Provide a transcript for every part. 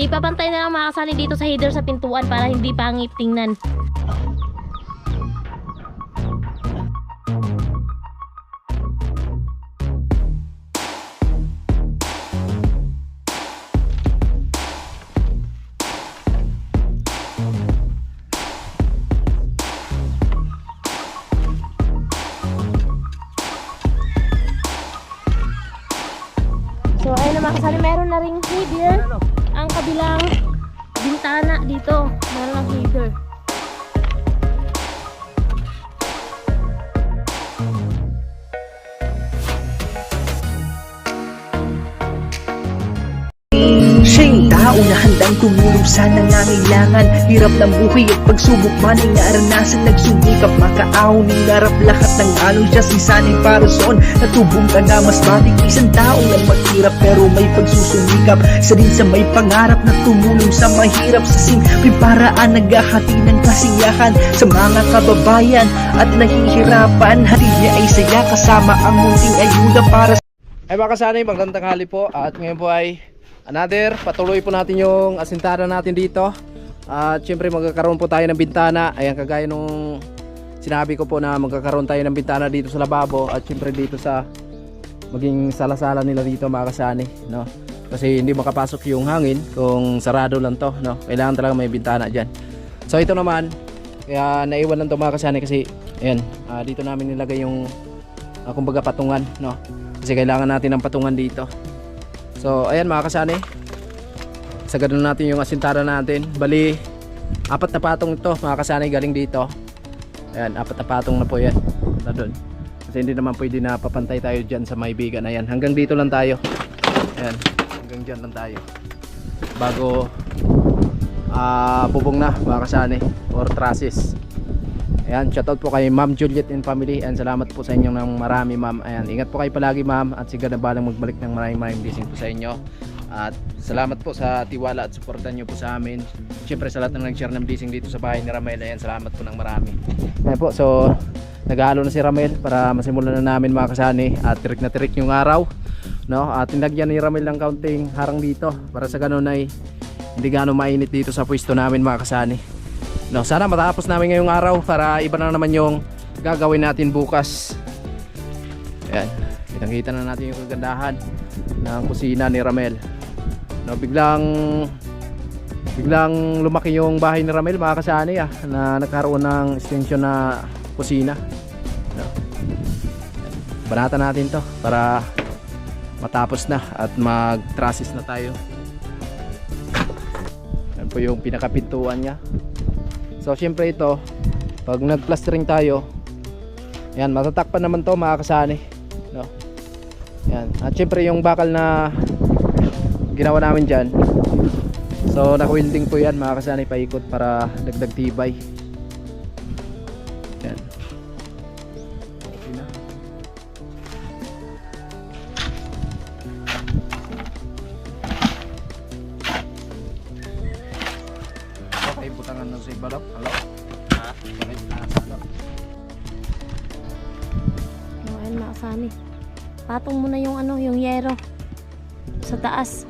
ipapantay na lang mga kasani dito sa header sa pintuan para hindi pangit tingnan. So ayun na mga kasali, meron na ring header ang kabilang bintana dito. Meron ng header. Siya'y tao na handang tumulong sa nangangailangan. Hirap ng buhay at pagsubok man ay naranasan. Nagsumikap makaahon, hinarap lahat ng alon. Siya si sanay para soon, natubong ka na mas matig. Isang tao na maghirap pero may pagsusumikap. Sa din sa may pangarap na tumulong sa mahirap. Sa simpleng paraan naghahati ng kasiyahan sa mga kababayan at nahihirapan. Hati niya ay saya kasama ang munting ayuda para sa... Ay mga kasanay, magandang tanghali po. At ngayon po ay another, patuloy po natin yung asintada natin dito. At syempre magkakaroon po tayo ng bintana. Ayan, kagaya nung sinabi ko po na magkakaroon tayo ng bintana dito sa lababo. At syempre dito sa maging salasala nila dito mga kasani, no? Kasi hindi makapasok yung hangin kung sarado lang to, no? Kailangan talaga may bintana dyan. So ito naman, kaya naiwan lang to mga kasani kasi ayan, dito namin nilagay yung kumbaga patungan, no? Kasi kailangan natin ng patungan dito. So ayan mga kasani, sagad na natin yung asintada natin. Bali 4 na patong ito mga kasani galing dito. Ayan, 4 na patong na po yan na doon. Kasi hindi naman pwede na papantay tayo dyan sa may bigan. Ayan, hanggang dito lang tayo. Ayan, hanggang dyan lang tayo bago bubong na mga kasani or trusses. Ayan, shoutout po kay Ma'am Juliet and family. And salamat po sa inyo ng marami ma'am. Ayan, ingat po kayo palagi ma'am. At sigad na balang magbalik ng maraming blessing po sa inyo. At salamat po sa tiwala at suportan nyo po sa amin. Siyempre sa lahat ng nag-share ng blessing dito sa bahay ni Ramel. Ayan, salamat po ng marami. Ayan po, so naghahalo na si Ramel para masimulan na namin mga kasani. At tirik na tirik yung araw, no? At tinagyan ni Ramel ng kaunting harang dito para sa ganun ay hindi gano'ng mainit dito sa pwesto namin mga kasani. No, sana matapos namin ngayong araw para iba na naman yung gagawin natin bukas. Ayan, kitang-kita na natin yung kagandahan ng kusina ni Ramel. No, biglang lumaki yung bahay ni Ramel mga kasani na nagkaroon ng extension na kusina. No. Banatan natin to para matapos na at mag-trusses na tayo. Yan po yung pinakapintuan niya. So syempre ito, pag nag-plastering tayo, yan, matatakpan naman to mga kasani, no? Yan. At syempre yung bakal na ginawa namin dyan, so naka-welding po yan mga kasani, paikot para dagdag tibay. Yan. Okay na. Okay, butangan na sa ibalok. Halo? Ha? Okay, butangan sa halo. Ayan mga kasani, patong muna yung yung yero sa taas.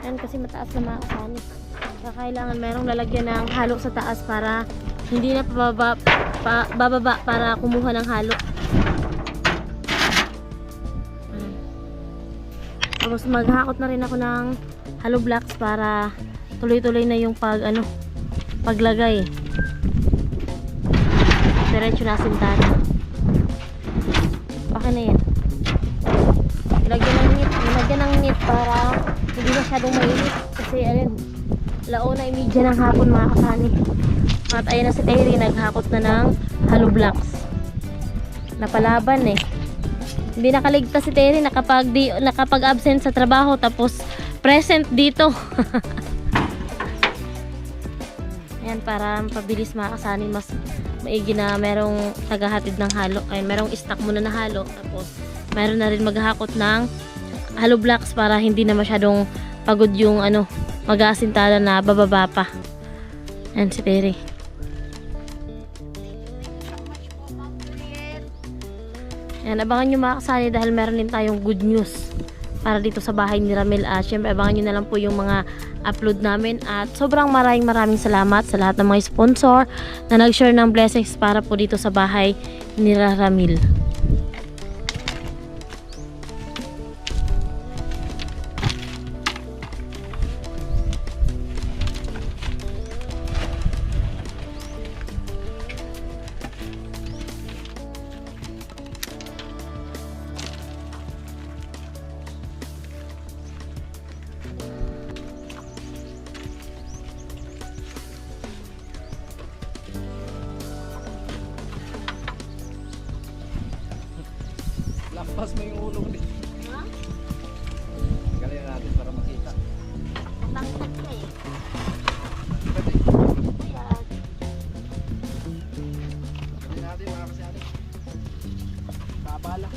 Ayan, kasi mataas na mga kasani. Kaya kailangan merong lalagyan ng halo sa taas para hindi na bababa para kumuha ng halo. Tapos maghakot na rin ako ng hollow blocks para tuloy-tuloy na yung paglagay. Diretso na sintana. Okay na yan. Ilagyan ng net para hindi masyadong mainit. Kasi ayun, launa imidya ng hapon mga kasani. At ayun na si Terry, naghakot na ng hollow blocks. Napalaban eh. Hindi nakaligtas si Terry nakapag-absent sa trabaho tapos present dito. Ayan, para pabilis mga kasani, mas maigi na merong tagahatid ng halo. Ayun, merong stock muna na halo. Tapos meron na rin maghahakot ng hollow blocks para hindi na masyadong pagod yung mag-aasintada na bababa pa. Ayan si Terry. Ayan, abangan nyo mga kasani dahil meron din tayong good news para dito sa bahay ni Ramil. At syempre abangan nyo na lang po yung mga upload namin. At sobrang maraming salamat sa lahat ng mga sponsor na nag-share ng blessings para po dito sa bahay ni Ramil. Lampas mo yung ulo ulit. Galing natin para makita. Galing natin mga kasyari. Babala.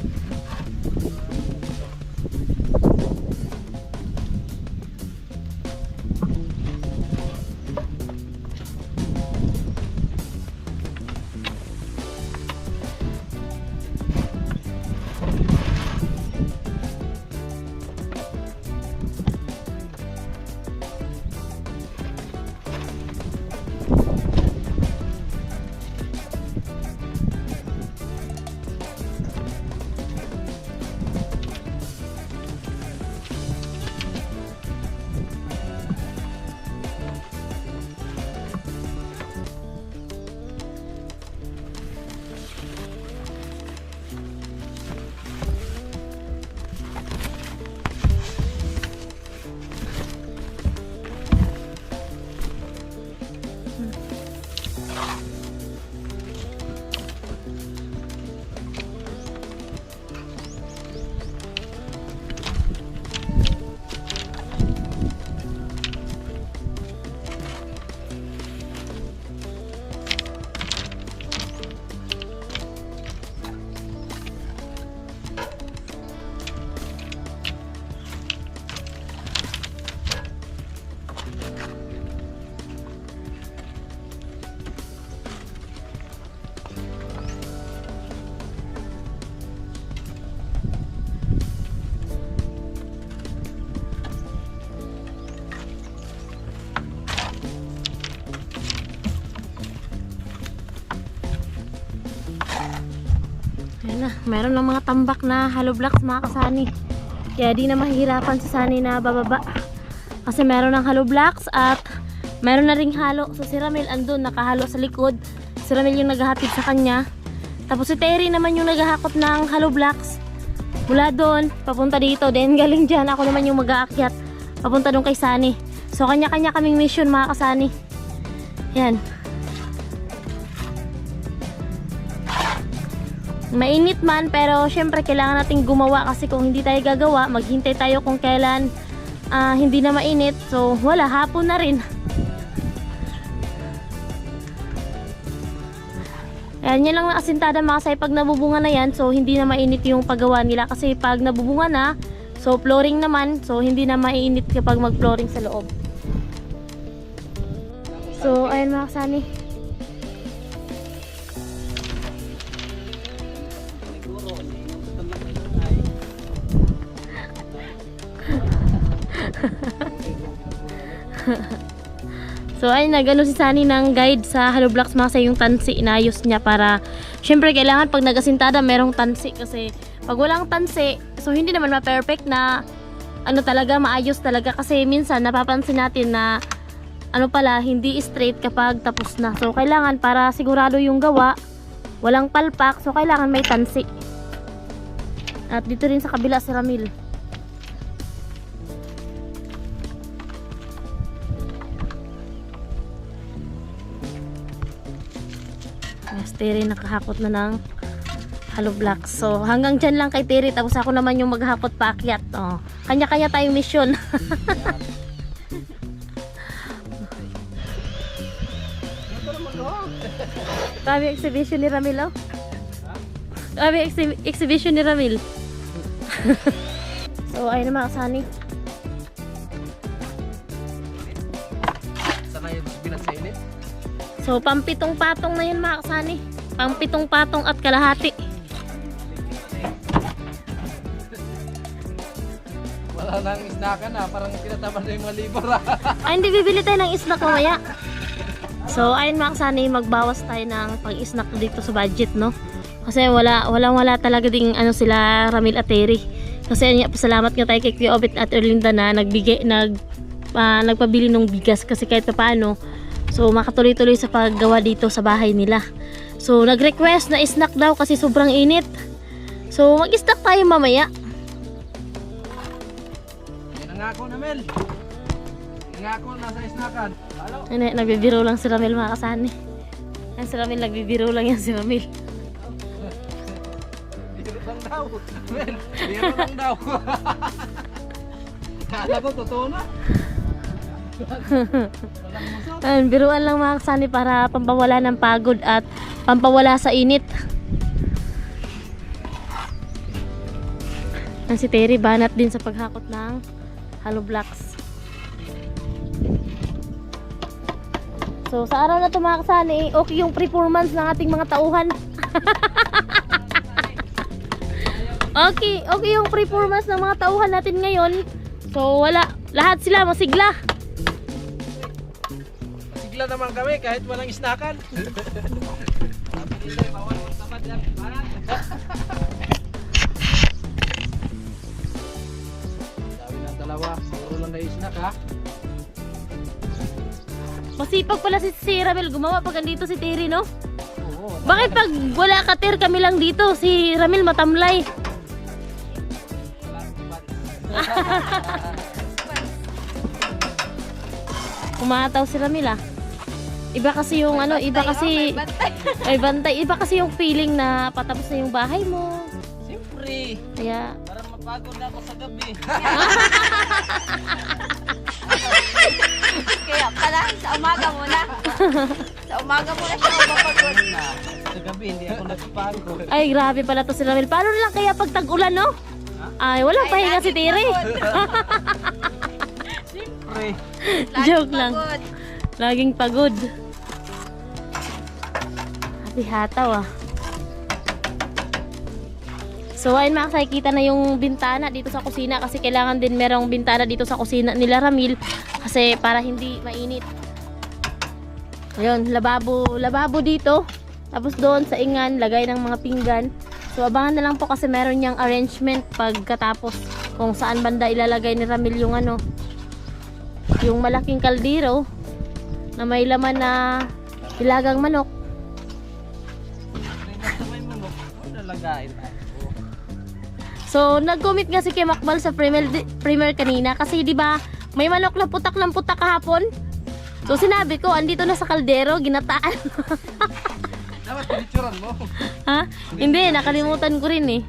Ayan na, meron ng mga tambak na hollow blocks mga kasani. Kaya di na mahihirapan si Sani na bababa. Kasi meron ng hollow blocks at meron na ring halo. So si Ramil andun, nakahalo sa likod. Si Ramil yung naghahatid sa kanya. Tapos si Terry naman yung naghahakot ng hollow blocks. Mula doon, papunta dito. Then galing dyan, ako naman yung mag-aakyat. Papunta doon kay Sani. So kanya-kanya kaming mission mga kasani. Yan. Mainit man, pero syempre kailangan nating gumawa kasi kung hindi tayo gagawa, maghintay tayo kung kailan hindi na mainit. So wala, hapon na rin. Ayan, yan lang na asintada mga kasay. Pag nabubunga na yan, so hindi na mainit yung paggawa nila. Kasi pag nabubunga na, so flooring naman, so hindi na mainit kapag mag-flooring sa loob. So ayan mga kasani. So ay nagano si Sani ng guide sa hollow blocks mga sa yung tansi, inayos niya para syempre kailangan pag nagasintada merong tansi kasi pag walang tansi so hindi naman ma-perfect na ano talaga maayos talaga kasi minsan napapansin natin na ano pala hindi straight kapag tapos na. So kailangan para sigurado yung gawa walang palpak, so kailangan may tansi. At dito rin sa kabila si Ramil. Terry nakahakot na ng hollow blocks. So hanggang dyan lang kay Terry, tapos ako naman yung maghakot paakyat. Oh, kanya-kanya tayong mission. Grabe exhibition ni Ramil, oh. Grabe exhibition ni Ramil. So ayun na mga kasani. Sana yung binat sa init. So, pampitong patong na yun mga kasani. Pampitong patong at kalahati. Walang isnakan na, parang tinataban na yung mga libor Ay, hindi bibili tayo ng snack mamaya. So, ayun mga kasani, magbawas tayo ng pang-snack dito sa budget, no? Kasi wala talaga ding ano sila, Ramil at Terry. Kasi pasalamat nga tayo kay Kuya Obet at Erlinda na nagpabili ng bigas kasi kahit paano. So, makatuloy-tuloy sa paggawa dito sa bahay nila. So, nag-request na snack daw kasi sobrang init. So, mag-snack tayo mamaya. Nangako na Mel. Nangako nasa isnakan. Halo. Hindi, nagbibiro lang si Ramil mga kasani. Yan si Ramil, nagbibiro lang yan si Ramil. Biro lang daw. Mel, biro lang daw. Kala ko totoo na. Ayun, biruan lang mga kasani para pampawala ng pagod at pampawala sa init. Ang si Terry banat din sa paghakot ng hollow blocks. So sa araw na ito mga kasani, okay yung performance ng ating mga tauhan. okay yung performance ng mga tauhan natin ngayon. So wala, lahat sila masigla. Masigla naman kami kahit walang isnakan. Sabi ng dalawa, siguro lang na isnak ha. Masipag pala si Ramil gumawa pag andito si Terry, no? Oo. Bakit pag wala ka Ter, kami lang dito, si Ramil matamlay? Kumataw si Ramil ah. Iba kasi yung ano, iba kasi may bantay, iba kasi yung feeling na patapos na yung bahay mo. Siyempre. Kaya Parang mapagod na ako sa gabi. Kaya pala, sa umaga muna. Sa umaga muna siya mapapagod. Sa gabi hindi ako napapagod. ay grabe pala to si Ramil. Paano na lang kaya pag tag-ulan, no? Ay, walang pahinga si Terry. Siyempre. Joke lang. Laging pagod. Hati-hataw ah. So ayun mga kasay, kita na yung bintana dito sa kusina kasi kailangan din merong bintana dito sa kusina nila Ramil kasi para hindi mainit. Ayun, lababo dito. Tapos doon sa ingan, lagay ng mga pinggan. So abangan na lang po kasi meron niyang arrangement pagkatapos kung saan banda ilalagay ni Ramil yung ano, yung malaking kaldero na may laman na ilagang manok. May manok. Ano lagain ako? So, nag-comment nga si Kim Akmal sa premier kanina kasi 'di ba, may manok na putak ng putak kahapon. So, sinabi ko, andito na sa kaldero, ginataan. Dapat pinicturan mo. Ha? Hindi, nakalimutan ko rin eh.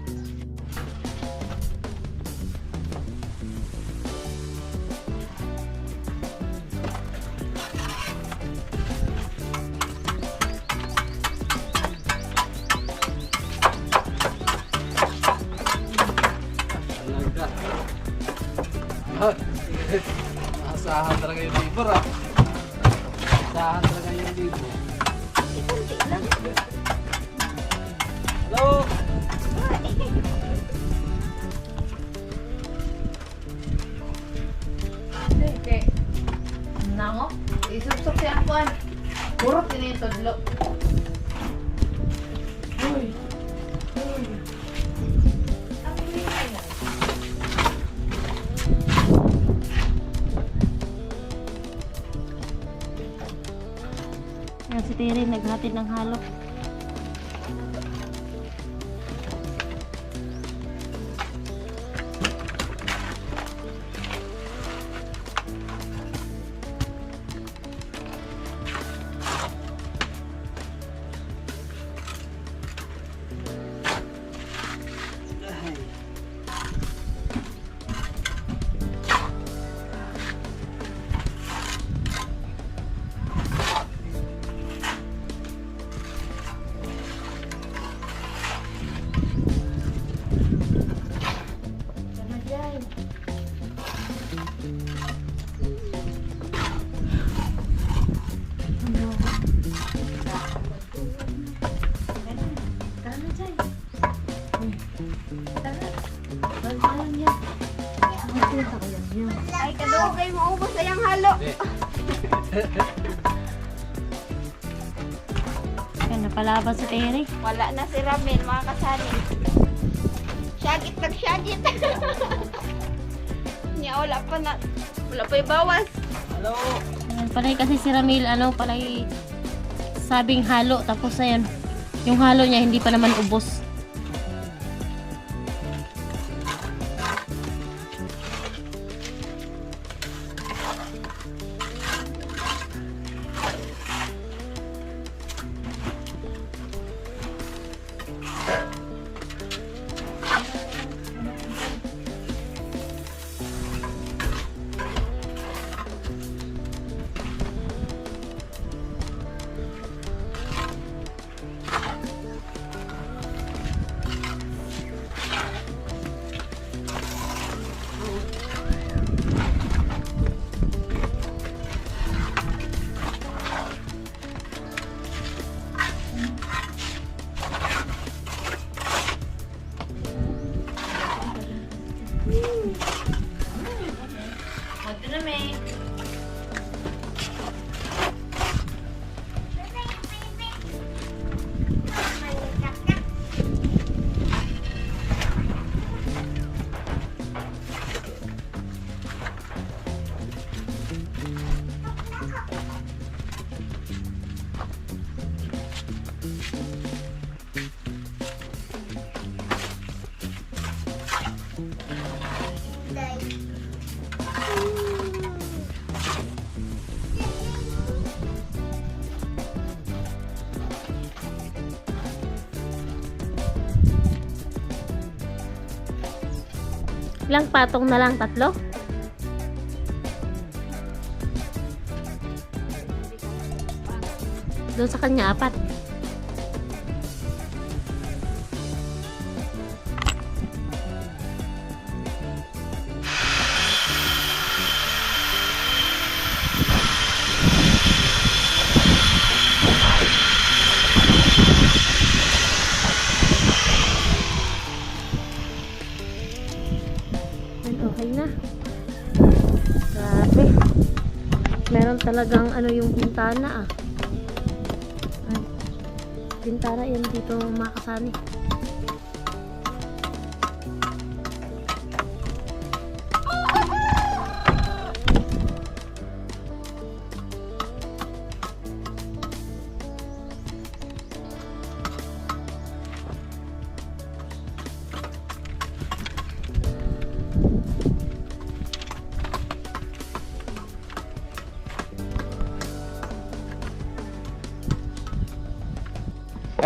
Asahan talaga yung libor ah. Asahan talaga yung libor. Hello? Okay. Nango? Isupsok siya ang kuhan. Puro tinitodlo. Yan si Terry, naghatid ng halo. Okay, maubos na yung halo. Yan, napalaban sa Terry. Wala na si Ramel, mga kasali. Syagit, nagsyagit. Niya, wala pa na. Wala pa yung bawas. Yan, palay kasi si Ramil, palay sabing halo. Tapos ayan, yung halo niya hindi pa naman ubos. Ilang patong na lang? 3? Doon sa kanya 4. Okay na. Grabe. Meron talagang yung bintana Ay. Bintana yan dito mga kasani.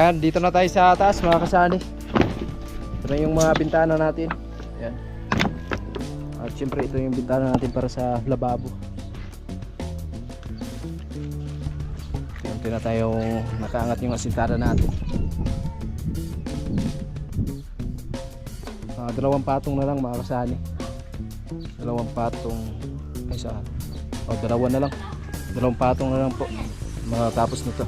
Ayan, dito na tayo sa taas mga kasani. Ito na yung mga bintana natin. Ayan. At syempre ito yung bintana natin para sa lababo. Ayan, ito na tayo nakaangat yung asintada natin. 2 patong na lang mga kasani. 2 patong ay saan? 2 na lang. 2 patong na lang po. Matapos nito.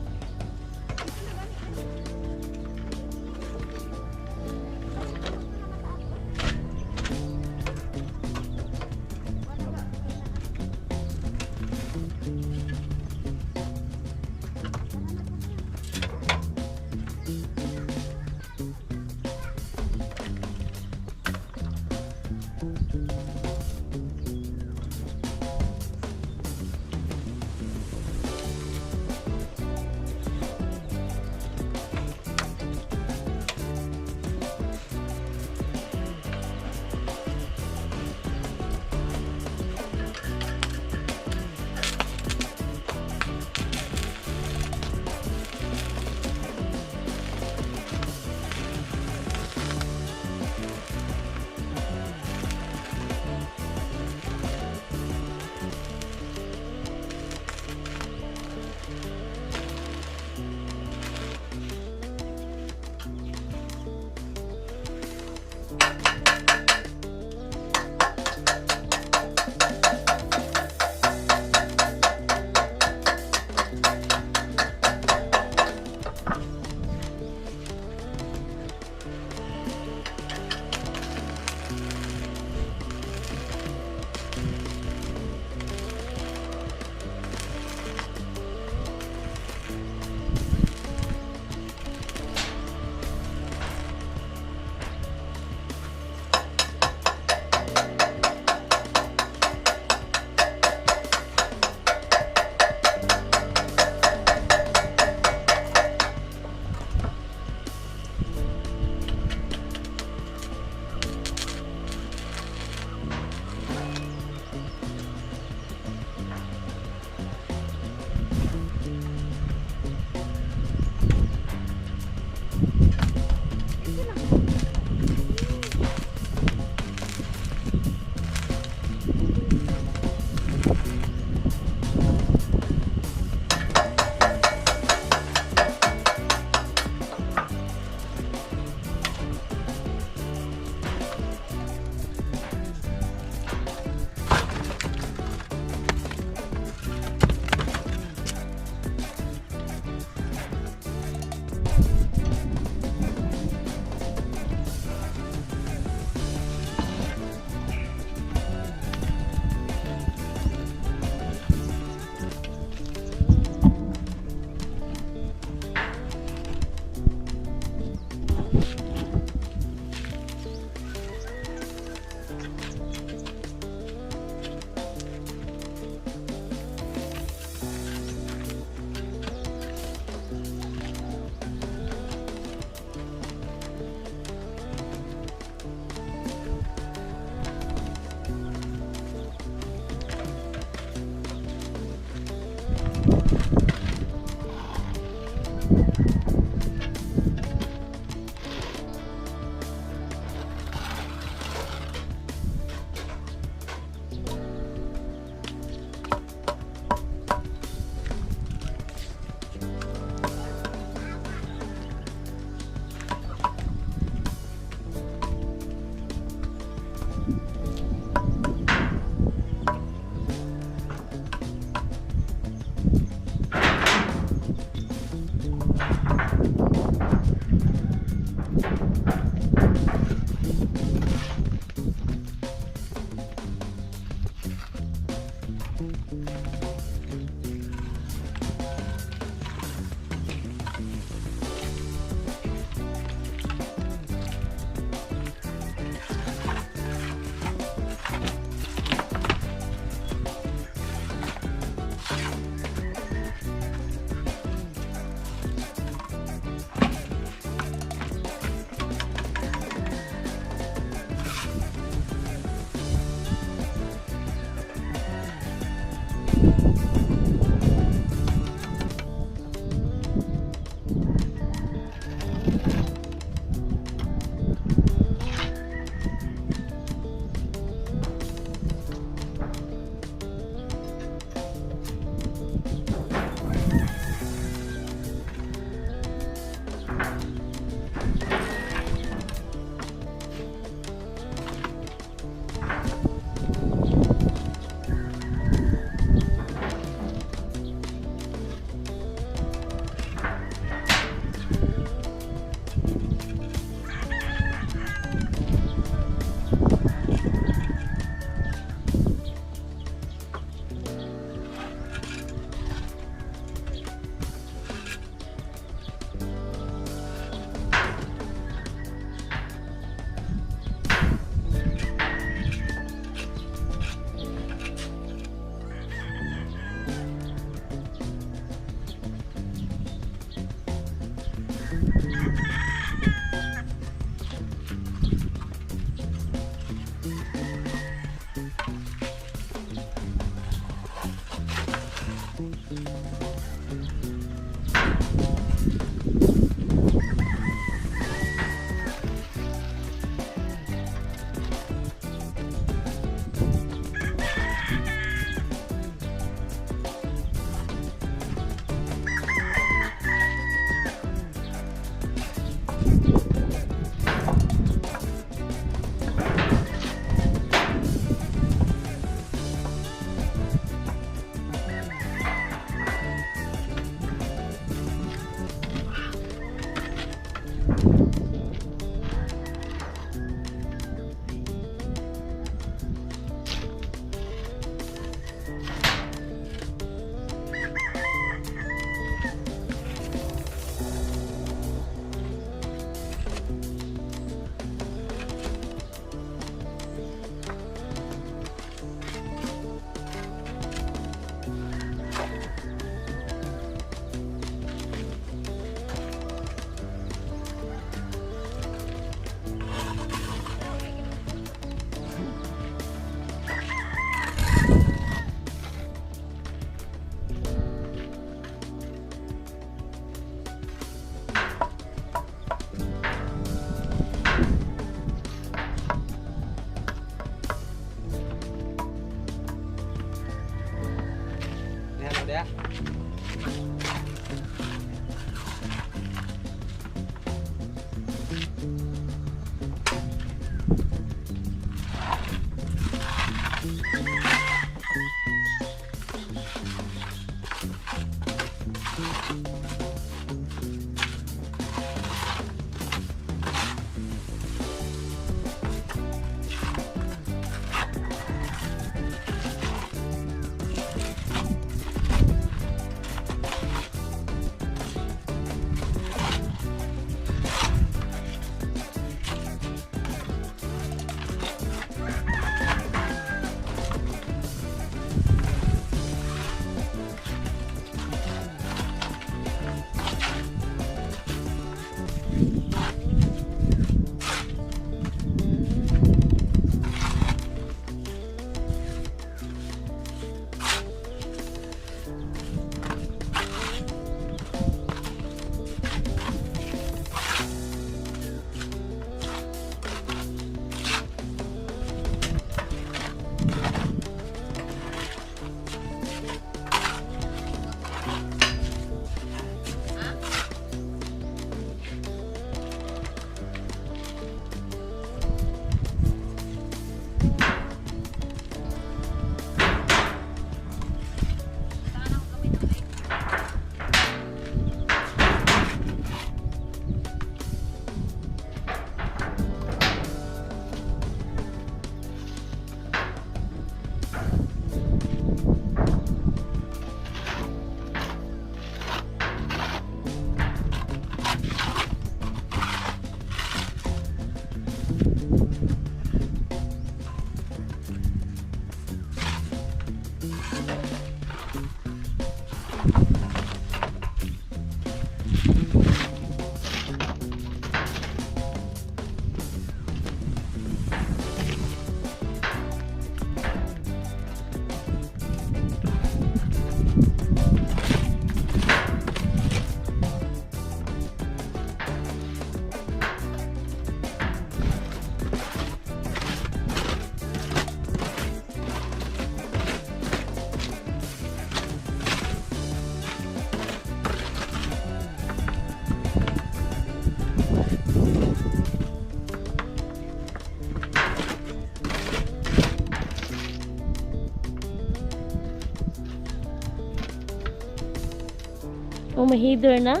Oh, may header na.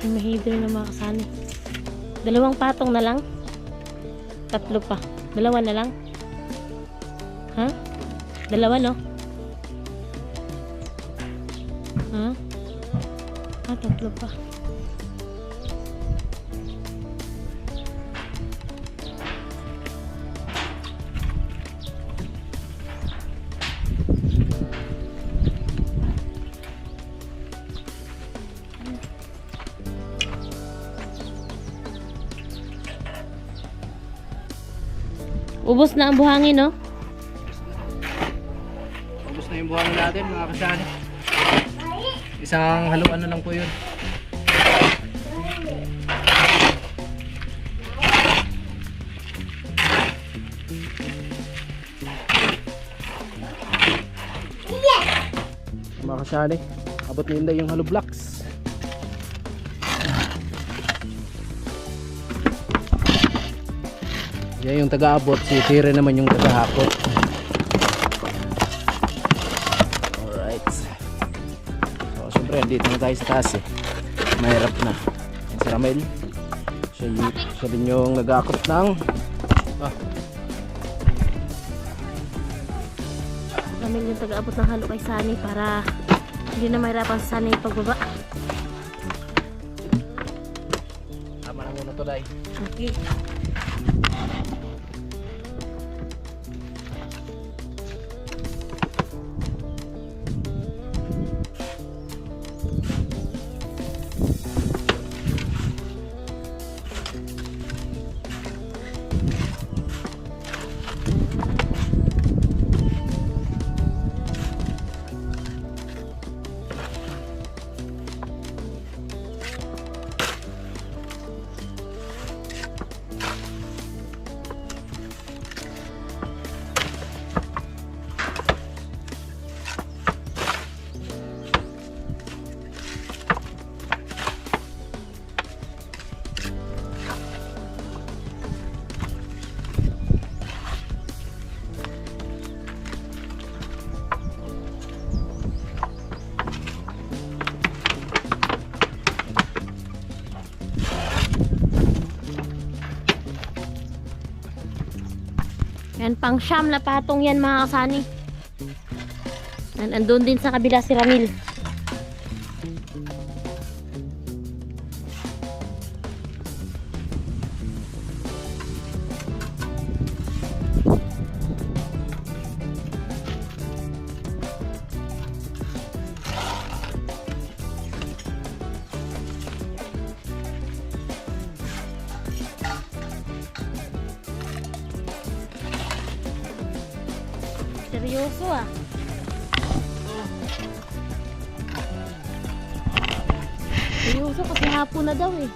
May header na mga kasani. 2 patong na lang. 3 pa. 2 na lang. Ha? 2 no? Ha? 3 pa. Ubos na ang buhangin, no? Ubus na yung buhangin natin mga kasali. Isang haluan na lang po yun. Mga kasali, abot na yun yung hollow blocks. Yan yung taga-abot, si Tire naman yung taga-hakot. Alright. So, syempre, dito na tayo sa taas eh. Mahirap na. Yan si Ramel. Siya din yung nag-hakot ng Namin yung taga-abot ng halo kay Sunny para hindi na mahirapan sa Sunny yung pagbaba. tama na muna to, Day. Okay. Yan, pang siyam na patong yan mga kasani. Yan, andun din sa kabila si Ramil. Seryoso ah. Seryoso kasi hapon na daw eh.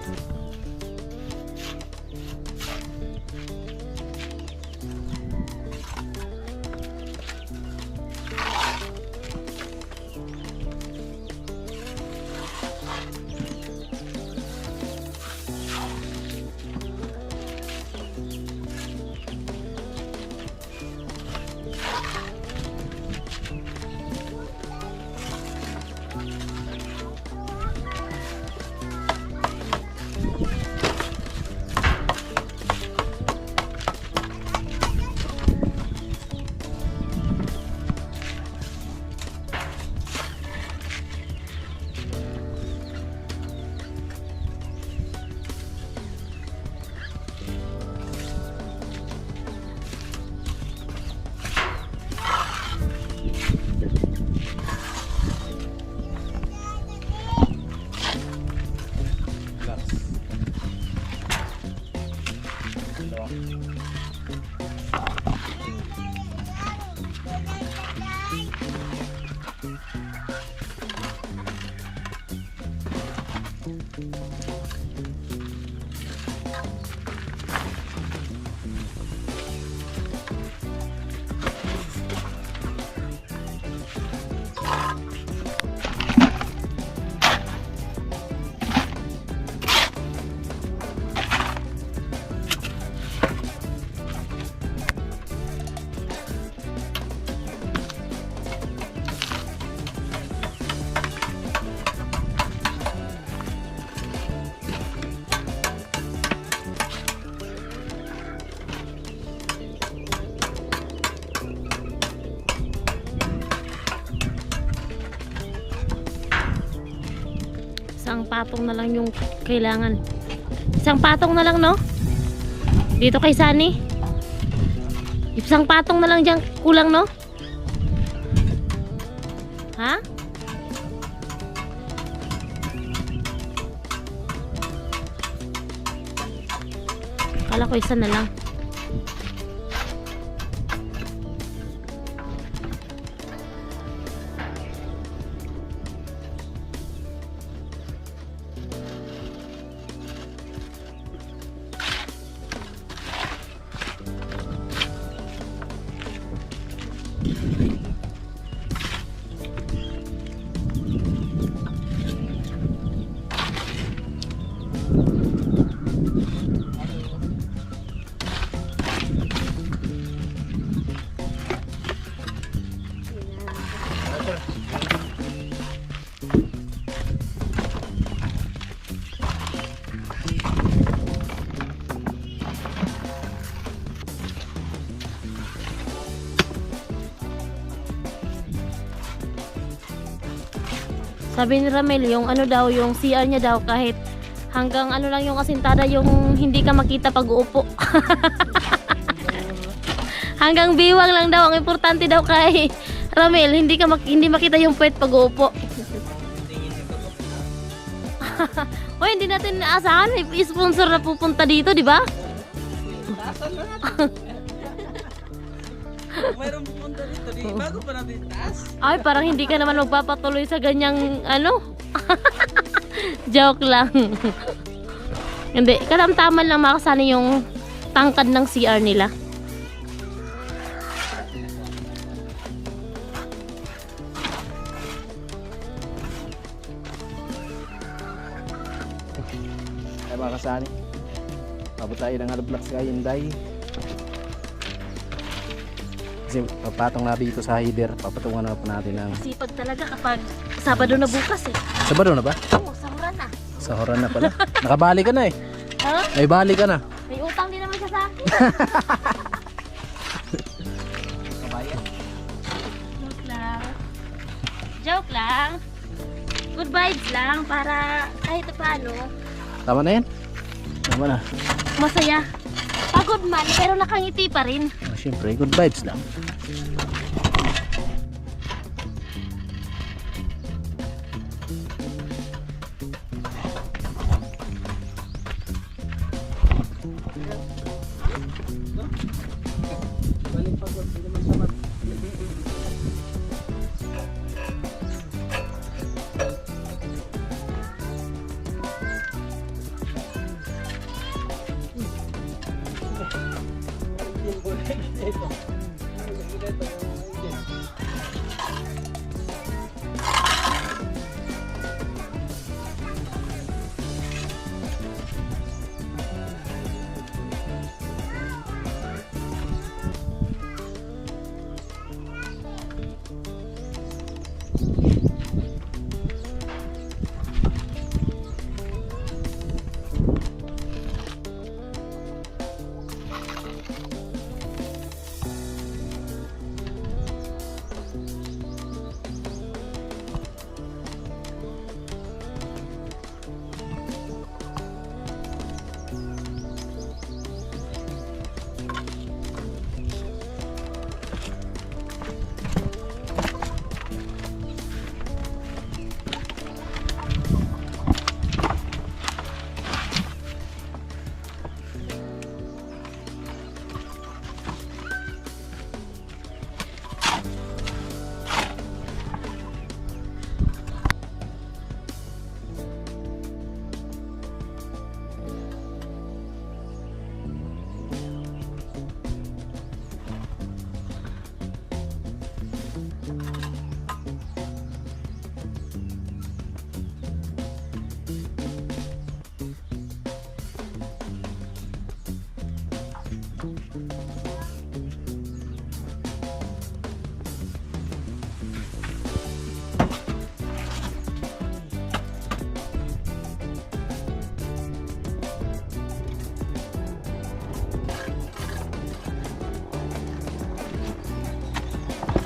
Isang patong na lang yung kailangan. Isang patong na lang, no? Dito kay Sunny. Isang patong na lang dyan. Kulang, no? Ha? Kala ko isa na lang. Sabi ni Ramel, yung ano daw, yung CR niya daw, kahit hanggang ano lang yung asintada, yung hindi ka makita pag uupo. Hanggang biwang lang daw, ang importante daw kay Ramel, hindi makita yung puwet pag uupo. Hoy, hindi natin naasahan, may sponsor na pupunta dito, di ba? Mayroong pumunta dito, di bago pa natin taas. Ay, parang hindi ka naman magpapatuloy sa ganyang ano. Joke lang. Hindi, katamtaman lang makasani yung tangkad ng CR nila. Ay mga kasani, abot tayo ng hollow blocks kay Inday. Kasi papatong na dito sa header, papatungan na po natin ng... Sipag talaga kapag Sabado na bukas eh. Sabado na ba? Oo, sahuran na. Sahuran na pala. Nakabali ka na eh. Ha? May bali ka na. May utang din naman siya sa akin. Joke lang. Joke lang. Good vibes lang para kahit paano Tama na yan? Tama na. masaya. Pagod man pero nakangiti pa rin. Siyempre, good vibes lang.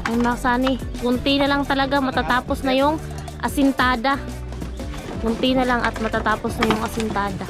Ang makasani, kunti na lang talaga matatapos na yung asintada. Munti na lang at matatapos na yung asintada.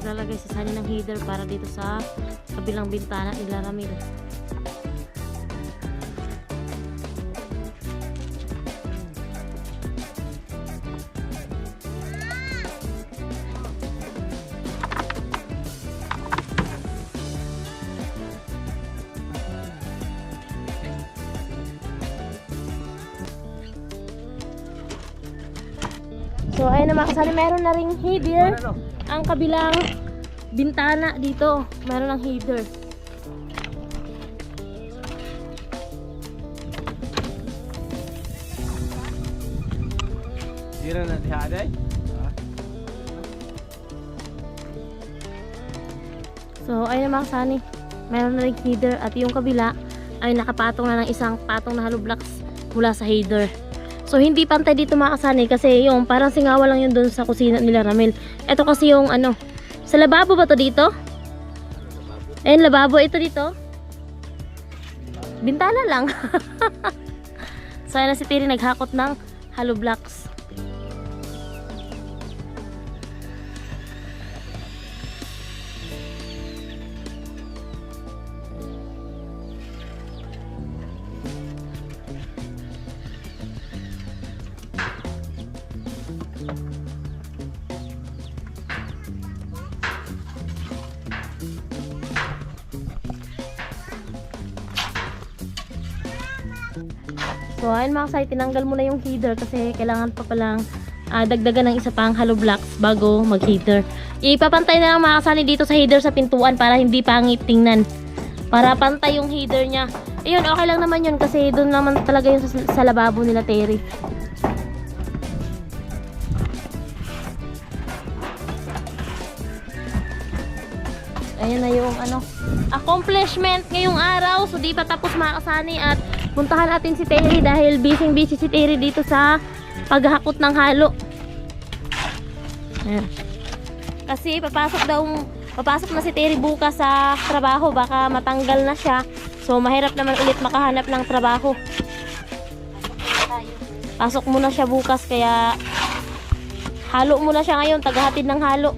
Maglalagay si Sunny ng header para dito sa kabilang bintana nila Ramil. So ayun na mga kasali, meron na ring header ang kabilang bintana dito. Meron ng header. Tira na dihaday. So ayun na mga kasali, meron na ring header at yung kabila ay nakapatong na ng isang patong na hollow blocks mula sa header. So hindi pantay dito mga kasani kasi yung parang singawa lang yun doon sa kusina nila Ramil. Ito kasi yung ano, sa lababo ba to dito? Ayun, lababo ito dito. Bintana lang. So ayun na si Tiri naghakot ng hollow blocks. So ayun mga kasay, tinanggal mo na yung header kasi kailangan pa palang dagdagan ng isa pang hollow blocks bago mag header. Ipapantay na lang mga kasali dito sa header sa pintuan para hindi pangit tingnan. Para pantay yung header niya. Ayun, okay lang naman yun kasi doon naman talaga yung sa lababo nila Terry. Ayan na yung ano, accomplishment ngayong araw. So di pa tapos mga kasani at puntahan natin si Terry dahil busy si Terry dito sa paghakot ng halo. Ayan. Kasi papasok na si Terry bukas sa trabaho, baka matanggal na siya. So mahirap naman ulit makahanap ng trabaho. Pasok muna siya bukas kaya halo muna siya ngayon, tagahatid ng halo.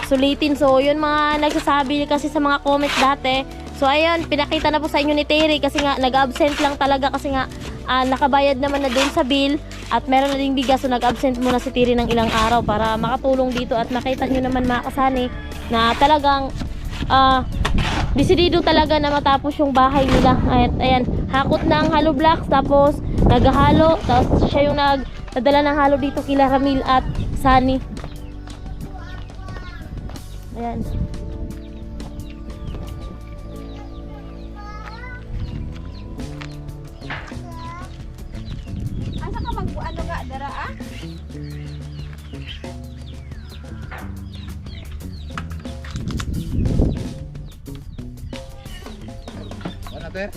Sulitin. So yun mga nagsasabi kasi sa mga comments dati. So ayun, pinakita na po sa inyo ni Terry kasi nga nag-absent lang talaga kasi nga nakabayad naman na dun sa bill at meron na ding bigas. So nag-absent muna si Terry ng ilang araw para makatulong dito at makita nyo naman mga kasani na talagang desidido talaga na matapos yung bahay nila. At ayan, hakot ng hollow blocks tapos naghahalo, tapos siya yung nagdadala ng halo dito kila Ramil at Sunny. Ayan. Asa ka mag-ano nga, dara ah? Ano natin?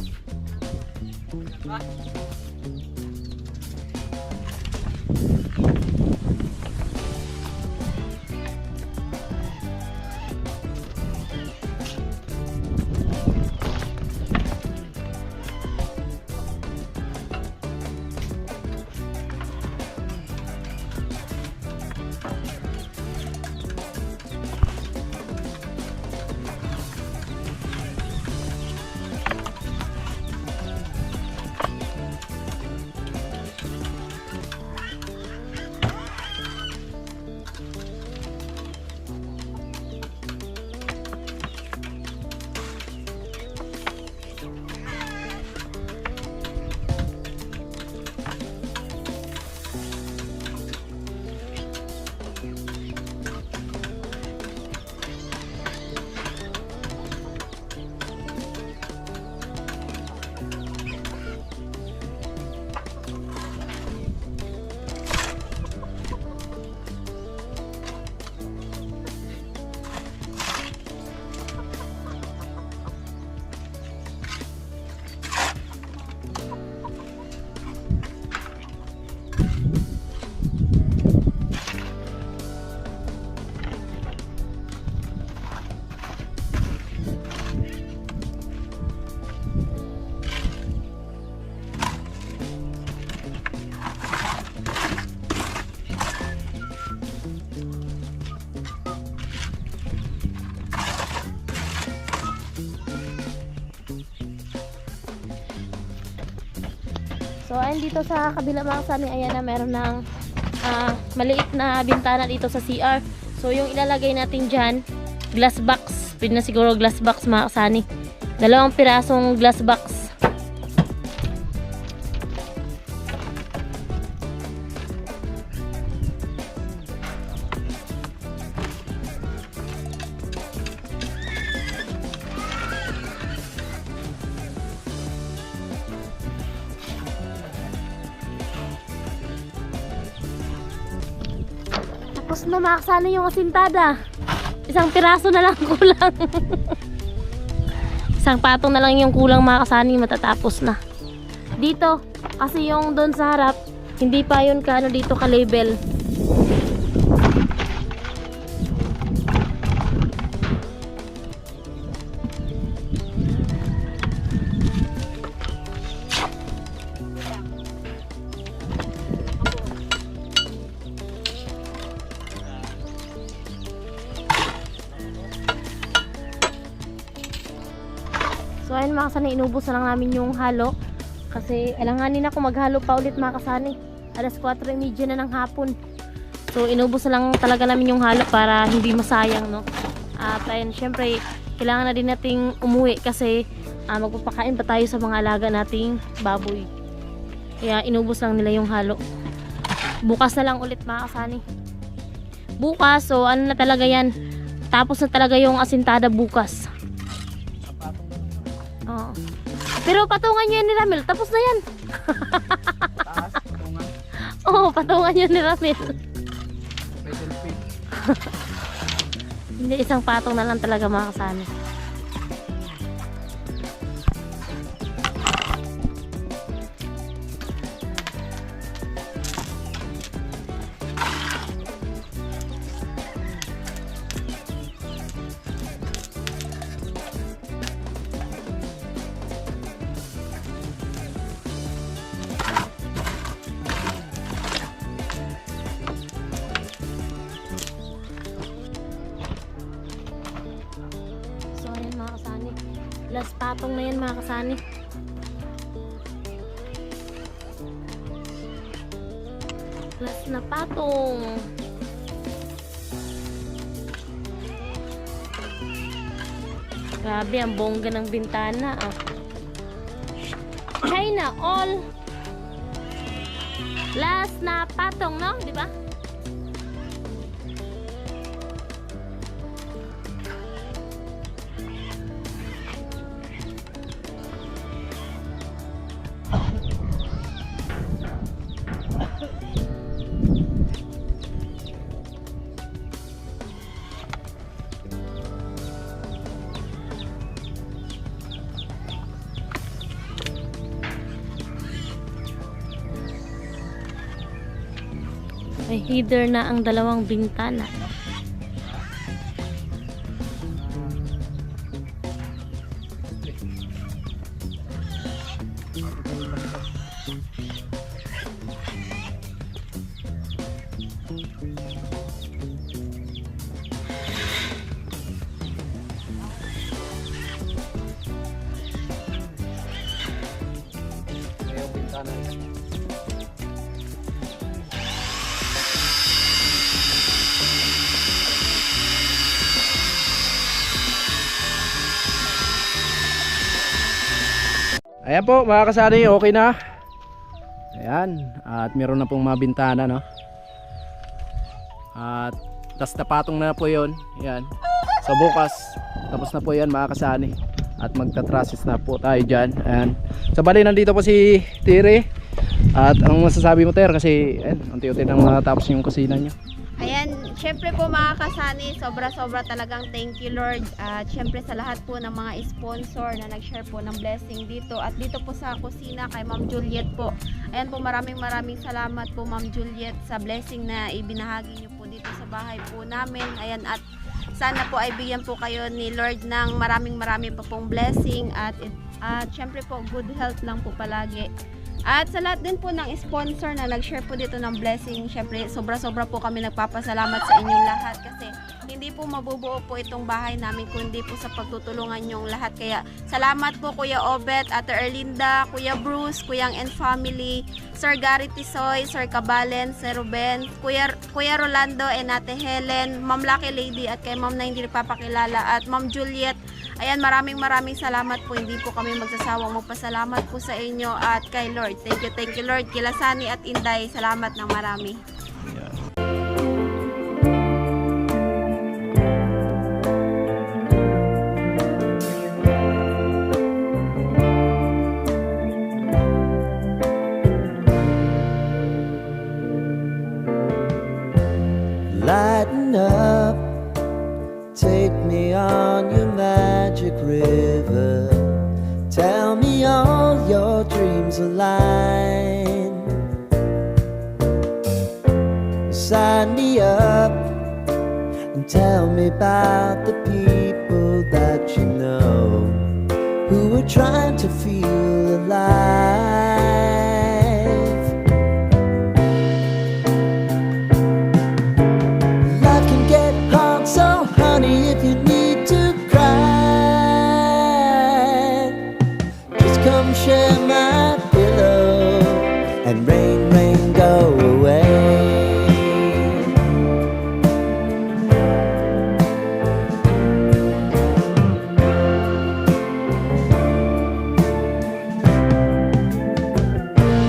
So ayun, dito sa kabila mga kasani, ayan na meron ng maliit na bintana dito sa CR. So yung ilalagay natin dyan, glass box. Pwede na siguro glass box mga kasani. 2 pirasong glass box. Tapos na mga kasani yung asintada. 1 piraso na lang kulang. 1 patong na lang yung kulang mga kasani, matatapos na. Dito, kasi yung doon sa harap, hindi pa yun ka ano dito ka label. So ayun mga kasani, inubos na lang namin yung halo. Kasi alanganin ako maghalo pa ulit mga kasani. 4:30 na ng hapon. So inubos na lang talaga namin yung halo para hindi masayang, no. At ayun, syempre kailangan na din nating umuwi kasi magpapakain pa tayo sa mga alaga nating baboy. Kaya inubos lang nila yung halo. Bukas na lang ulit mga kasani. Bukas, so ano na talaga yan. Tapos na talaga yung asintada bukas. Oo. Pero patungan nyo yan ni Ramil. Tapos na yan. Taas, patungan. Oo, patungan nyo ni Ramil. Special feed. Hindi, 1 patong na lang talaga mga kasani. Last patong na yan mga kasani. Last na patong. Grabe, ang bongga ng bintana. China all. Last na patong, no? Di ba? May header na ang dalawang bintana. Ngayong bintana. Ayan po mga kasani, okay na. Ayan, at meron na pong mga bintana, no? At tas napatong na po yon. Ayan. So bukas, tapos na po yan mga kasani. At magta-traces na po tayo dyan. Ayan. So bali nandito po si Tiri. At ang masasabi mo, Ter, kasi ayan, unti-unti nang matapos yung kusina nyo. Ayan, syempre po mga kasani, sobra-sobra talagang thank you Lord. At syempre sa lahat po ng mga sponsor na nag-share po ng blessing dito. At dito po sa kusina kay Ma'am Juliet po. Ayan po, maraming salamat po Ma'am Juliet sa blessing na ibinahagi niyo po dito sa bahay po namin. Ayan, at sana po ay bigyan po kayo ni Lord ng maraming pa pong blessing. At syempre po, good health lang po palagi. At sa lahat din po ng sponsor na nag-share po dito ng blessing, syempre sobra-sobra po kami nagpapasalamat sa inyong lahat kasi hindi po mabubuo po itong bahay namin kundi po sa pagtutulungan nyong lahat. Kaya salamat po Kuya Obet, Ate Erlinda, Kuya Bruce, Kuyang and Family, Sir Gary Tisoy, Sir Cabalen, Sir Ruben, Kuya Rolando and Ate Helen, Ma'am Lucky Lady at kay Ma'am na hindi napapakilala at Ma'am Juliet. Ayan, maraming salamat po. Hindi po kami magsasawang magpasalamat po sa inyo at kay Lord. Thank you Lord. Kila Sani at Inday, salamat ng marami. Lighten up, take me on your magic river. Tell me all your dreams align. Sign me up and tell me about the people that you know who are trying to feel alive. Life can get hard, so honey, if you need to cry, just come share my pillow. And rain, rain